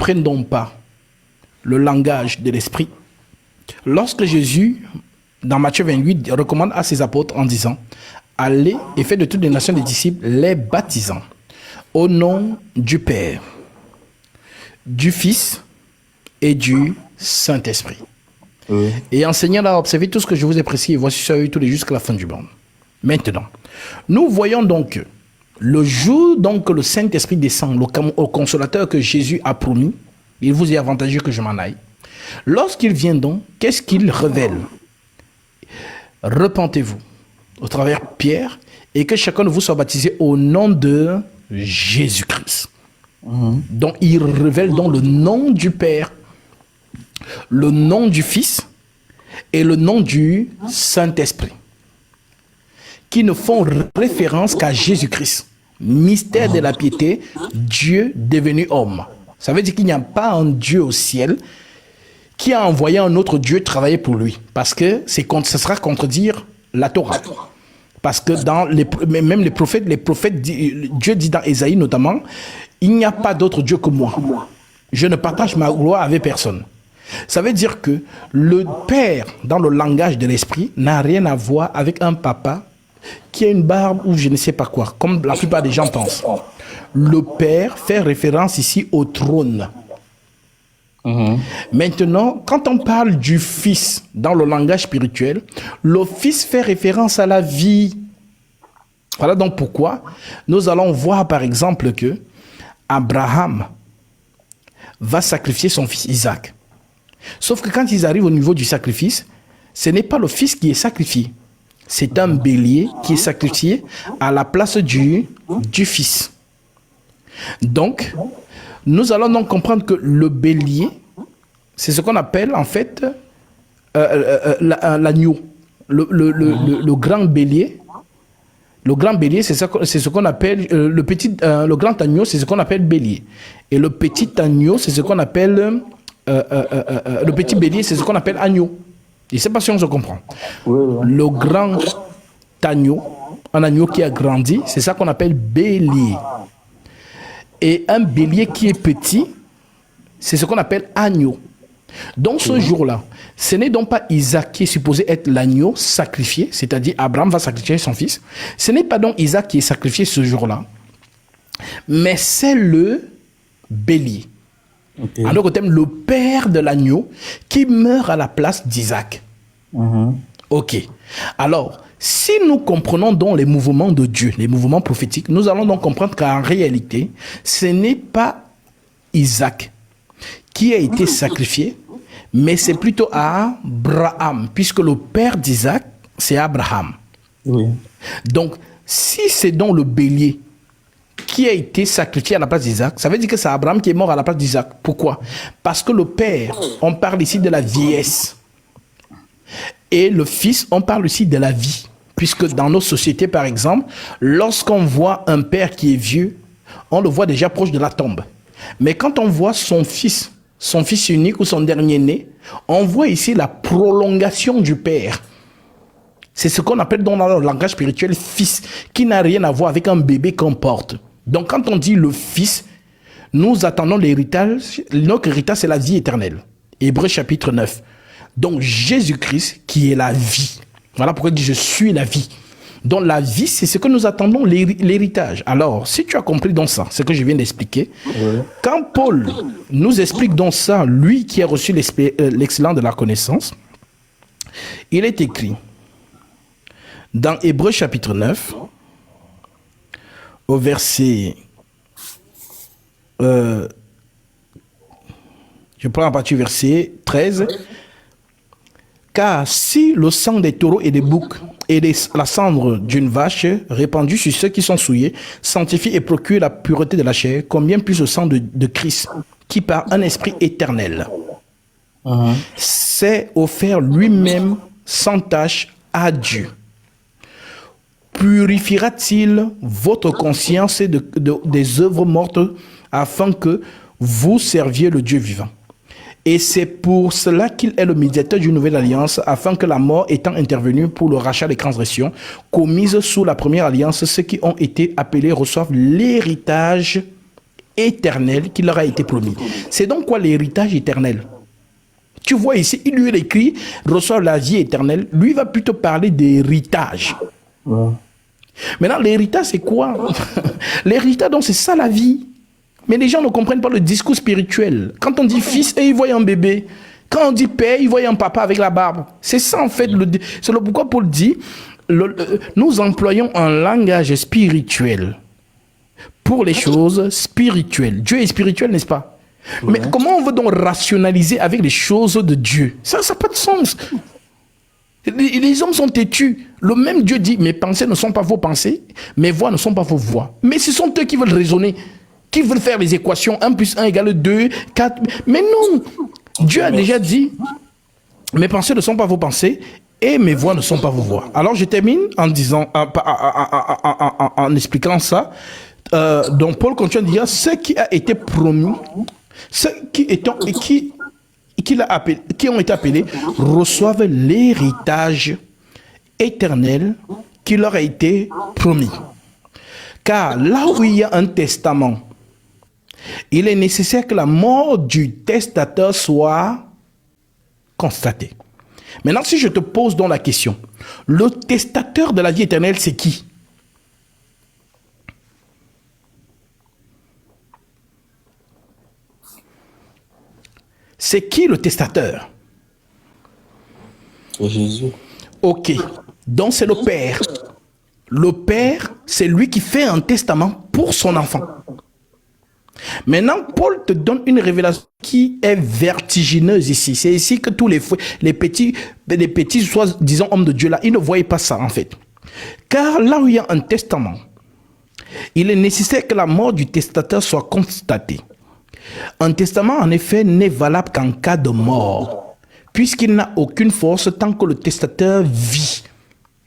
comprennent donc pas le langage de l'esprit, lorsque Jésus, dans Matthieu 28, recommande à ses apôtres en disant « Allez et faites de toutes les nations des disciples, les baptisant au nom du Père, du Fils et du Saint-Esprit. Et enseignant à observer tout ce que je vous ai prescrit, voici sur eux tous les jours jusqu'à la fin du monde. » Maintenant, nous voyons donc le jour donc le Saint-Esprit descend, au consolateur que Jésus a promis, il vous est avantageux que je m'en aille. Lorsqu'il vient donc, qu'est-ce qu'il révèle? Repentez-vous au travers Pierre et que chacun de vous soit baptisé au nom de Jésus-Christ. Donc il révèle donc le nom du Père, le nom du Fils et le nom du Saint-Esprit, qui ne font référence qu'à Jésus-Christ. Mystère de la piété, Dieu devenu homme. Ça veut dire qu'il n'y a pas un Dieu au ciel qui a envoyé un autre Dieu travailler pour lui. Parce que ce sera contredire la Torah. Parce que même les prophètes, Dieu dit dans Ésaïe notamment, il n'y a pas d'autre Dieu que moi. Je ne partage ma gloire avec personne. Ça veut dire que le Père, dans le langage de l'esprit, n'a rien à voir avec un papa qui a une barbe ou je ne sais pas quoi, comme la plupart des gens pensent. Le Père fait référence ici au trône. Maintenant, quand on parle du Fils dans le langage spirituel, le Fils fait référence à la vie. Voilà donc pourquoi nous allons voir par exemple que Abraham va sacrifier son fils Isaac. Sauf que quand ils arrivent au niveau du sacrifice, ce n'est pas le fils qui est sacrifié. C'est un bélier qui est sacrifié à la place du fils. Donc, nous allons donc comprendre que le bélier, c'est ce qu'on appelle en fait l'agneau. Le grand bélier. Le grand bélier, c'est ce qu'on appelle le grand agneau, c'est ce qu'on appelle bélier. Et le petit agneau, c'est ce qu'on appelle le petit bélier, c'est ce qu'on appelle agneau. Je ne sais pas si on se comprend. Le grand agneau, un agneau qui a grandi, c'est ça qu'on appelle bélier. Et un bélier qui est petit, c'est ce qu'on appelle agneau. Donc ce jour-là, ce n'est donc pas Isaac qui est supposé être l'agneau sacrifié, c'est-à-dire Abraham va sacrifier son fils. Ce n'est pas donc Isaac qui est sacrifié ce jour-là, mais c'est le bélier. En d'autres termes, le père de l'agneau qui meurt à la place d'Isaac. Ok. Alors, si nous comprenons donc les mouvements de Dieu, les mouvements prophétiques, nous allons donc comprendre qu'en réalité, ce n'est pas Isaac qui a été sacrifié, mais c'est plutôt Abraham, puisque le père d'Isaac, c'est Abraham. Donc, si c'est donc le bélier qui a été sacrifié à la place d'Isaac, ça veut dire que c'est Abraham qui est mort à la place d'Isaac. Pourquoi? Parce que le père, on parle ici de la vieillesse. Et le fils, on parle ici de la vie. Puisque dans nos sociétés, par exemple, lorsqu'on voit un père qui est vieux, on le voit déjà proche de la tombe. Mais quand on voit son fils unique ou son dernier-né, on voit ici la prolongation du père. C'est ce qu'on appelle dans le langage spirituel fils, qui n'a rien à voir avec un bébé qu'on porte. Donc quand on dit le fils, nous attendons l'héritage. Notre héritage, c'est la vie éternelle. Hébreux chapitre 9. Donc Jésus-Christ qui est la vie. Voilà pourquoi il dit je suis la vie. Donc la vie, c'est ce que nous attendons, l'héritage. Alors, si tu as compris donc ça, ce que je viens d'expliquer, quand Paul nous explique donc ça, lui qui a reçu l'excellence de la connaissance, il est écrit dans Hébreux chapitre 9, au verset... je prends à partir du verset 13. Car si le sang des taureaux et des boucs et la cendre d'une vache répandue sur ceux qui sont souillés sanctifie et procure la pureté de la chair, combien plus le sang de Christ, qui par un esprit éternel s'est offert lui-même sans tache à Dieu, purifiera-t-il votre conscience des œuvres mortes afin que vous serviez le Dieu vivant? Et c'est pour cela qu'il est le médiateur d'une nouvelle alliance, afin que la mort étant intervenue pour le rachat des transgressions commises sous la première alliance, ceux qui ont été appelés reçoivent l'héritage éternel qui leur a été promis. C'est donc quoi l'héritage éternel? Tu vois ici, il lui écrit, reçoit la vie éternelle. Lui va plutôt parler d'héritage. Ouais. Maintenant, l'héritage, c'est quoi? L'héritage, donc, c'est ça la vie. Mais les gens ne comprennent pas le discours spirituel. Quand on dit fils, et ils voient un bébé. Quand on dit père, ils voient un papa avec la barbe. C'est ça, en fait. C'est le pourquoi Paul dit, nous employons un langage spirituel pour les choses spirituelles. Dieu est spirituel, n'est-ce pas? Ouais. Mais comment on veut donc rationaliser avec les choses de Dieu? Ça n'a pas de sens. Les hommes sont têtus. Le même Dieu dit, mes pensées ne sont pas vos pensées, mes voix ne sont pas vos voix. Mais ce sont eux qui veulent raisonner, qui veulent faire les équations 1 plus 1 égale 2, 4. Mais non, Dieu a déjà dit, mes pensées ne sont pas vos pensées et mes voix ne sont pas vos voix. Alors je termine en disant, en expliquant ça. Donc Paul continue de dire, ce qui a été promis, ceux qui ont été appelés reçoivent l'héritage éternel qui leur a été promis. Car là où il y a un testament, il est nécessaire que la mort du testateur soit constatée. Maintenant, si je te pose donc la question, le testateur de la vie éternelle, c'est qui? C'est qui le testateur? Jésus. Ok, donc c'est le Père. Le Père, c'est lui qui fait un testament pour son enfant. Maintenant, Paul te donne une révélation qui est vertigineuse ici. C'est ici que tous les petits, soit disons hommes de Dieu là, ils ne voyaient pas ça en fait. Car là où il y a un testament, il est nécessaire que la mort du testateur soit constatée. Un testament, en effet, n'est valable qu'en cas de mort, puisqu'il n'a aucune force tant que le testateur vit.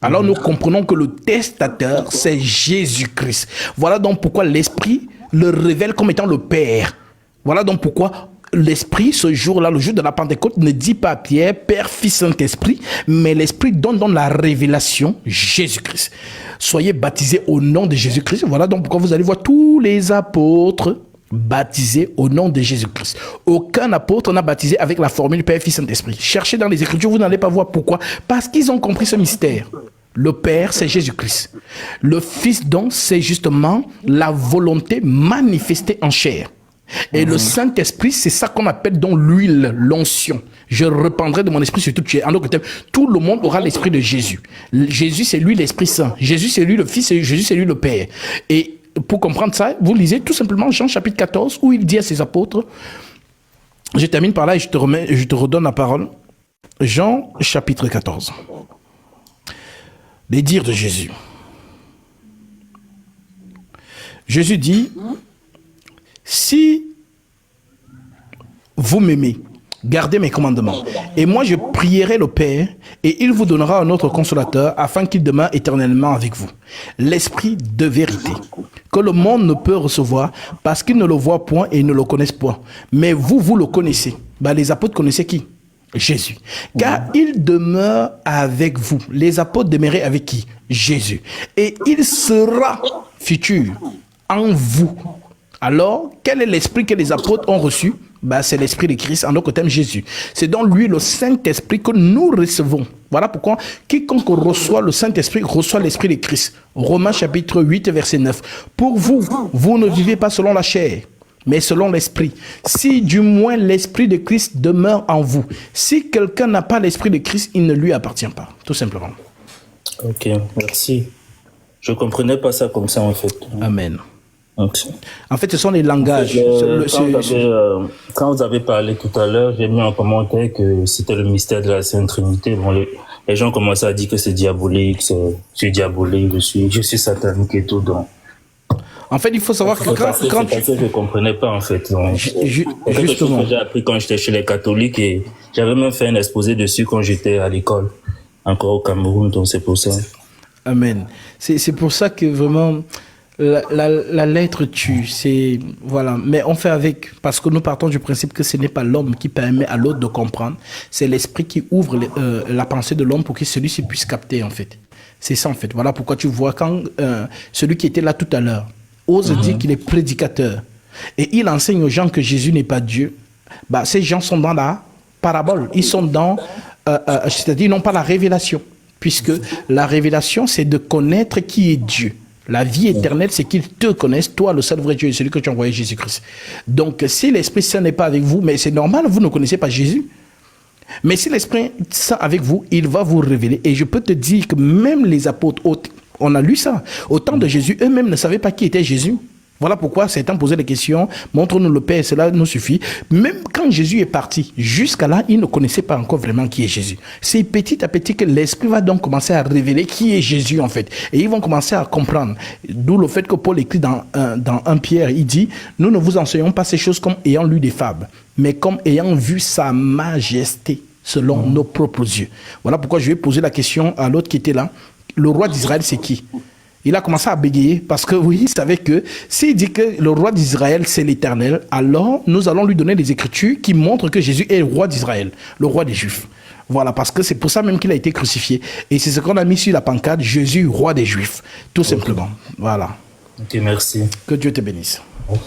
Alors nous comprenons que le testateur, c'est Jésus-Christ. Voilà donc pourquoi l'Esprit le révèle comme étant le Père. Voilà donc pourquoi l'Esprit, ce jour-là, le jour de la Pentecôte, ne dit pas à Pierre, Père, Fils, Saint-Esprit, mais l'Esprit donne donc la révélation, Jésus-Christ. Soyez baptisés au nom de Jésus-Christ. Voilà donc pourquoi vous allez voir tous les apôtres baptisé au nom de Jésus-Christ. Aucun apôtre n'a baptisé avec la formule Père, Fils, Saint-Esprit. Cherchez dans les Écritures, vous n'allez pas voir pourquoi. Parce qu'ils ont compris ce mystère. Le Père, c'est Jésus-Christ. Le Fils, donc, c'est justement la volonté manifestée en chair. Et le Saint-Esprit, c'est ça qu'on appelle donc l'huile, l'onction. Je répandrai de mon esprit sur toute chair. En d'autres termes, tout le monde aura l'esprit de Jésus. Jésus, c'est lui l'Esprit Saint. Jésus, c'est lui le Fils, et Jésus, c'est lui le Père. Et pour comprendre ça, vous lisez tout simplement Jean chapitre 14, où il dit à ses apôtres, je termine par là et je te redonne la parole. Jean chapitre 14. Les dires de Jésus. Jésus dit, si vous m'aimez, gardez mes commandements. Et moi, je prierai le Père, et il vous donnera un autre consolateur, afin qu'il demeure éternellement avec vous. L'Esprit de vérité, que le monde ne peut recevoir, parce qu'il ne le voit point et ne le connaissent point. Mais vous, vous le connaissez. Les apôtres connaissaient qui? Jésus. Car il demeure avec vous. Les apôtres demeuraient avec qui? Jésus. Et il sera futur en vous. Alors, quel est l'esprit que les apôtres ont reçu? C'est l'esprit de Christ, en d'autres termes Jésus. C'est donc lui, le Saint-Esprit, que nous recevons. Voilà pourquoi quiconque reçoit le Saint-Esprit reçoit l'esprit de Christ. Romains chapitre 8, verset 9. Pour vous, vous ne vivez pas selon la chair, mais selon l'esprit. Si du moins l'esprit de Christ demeure en vous. Si quelqu'un n'a pas l'esprit de Christ, il ne lui appartient pas. Tout simplement. Ok, merci. Je ne comprenais pas ça comme ça en fait. Amen. Okay. En fait, ce sont les langages. Quand vous avez parlé tout à l'heure, j'ai mis en commentaire que c'était le mystère de la Sainte Trinité. Bon, les gens commençaient à dire que c'est diabolique, c'est diabolique, je suis satanique et tout. Donc, en fait, il faut savoir que quand je ne comprenais pas en fait. Donc, justement, que j'ai appris quand j'étais chez les catholiques et j'avais même fait un exposé dessus quand j'étais à l'école, encore au Cameroun. Donc c'est pour ça. Amen. C'est pour ça que vraiment. La lettre tue, c'est voilà, mais on fait avec, parce que nous partons du principe que ce n'est pas l'homme qui permet à l'autre de comprendre, c'est l'esprit qui ouvre la pensée de l'homme pour que celui-ci puisse capter en fait. C'est ça en fait. Voilà pourquoi tu vois quand celui qui était là tout à l'heure ose dire qu'il est prédicateur. et il enseigne aux gens que Jésus n'est pas Dieu, bah, ces gens sont dans la parabole. Ils sont dans, c'est-à-dire, ils n'ont pas la révélation. Puisque la révélation, c'est de connaître qui est Dieu. La vie éternelle, c'est qu'ils te connaissent, toi, le seul vrai Dieu, celui que tu as envoyé, Jésus-Christ. Donc, si l'Esprit Saint n'est pas avec vous, mais c'est normal, vous ne connaissez pas Jésus. Mais si l'Esprit Saint avec vous, il va vous révéler. Et je peux te dire que même les apôtres, on a lu ça, au temps de Jésus, eux-mêmes ne savaient pas qui était Jésus. Voilà pourquoi Satan posait des questions, montre-nous le Père, cela nous suffit. Même quand Jésus est parti, jusqu'à là, ils ne connaissaient pas encore vraiment qui est Jésus. C'est petit à petit que l'Esprit va donc commencer à révéler qui est Jésus en fait. Et ils vont commencer à comprendre. D'où le fait que Paul écrit dans 1 Pierre, il dit, nous ne vous enseignons pas ces choses comme ayant lu des fables, mais comme ayant vu sa majesté selon nos propres yeux. Voilà pourquoi je vais poser la question à l'autre qui était là. Le roi d'Israël, c'est qui? Il a commencé à bégayer parce que oui, il savait que s'il dit que le roi d'Israël, c'est l'Éternel, alors nous allons lui donner des écritures qui montrent que Jésus est le roi d'Israël, le roi des Juifs. Voilà, parce que c'est pour ça même qu'il a été crucifié. Et c'est ce qu'on a mis sur la pancarte, Jésus, roi des Juifs, tout simplement. Voilà. Ok, merci. Que Dieu te bénisse. Okay.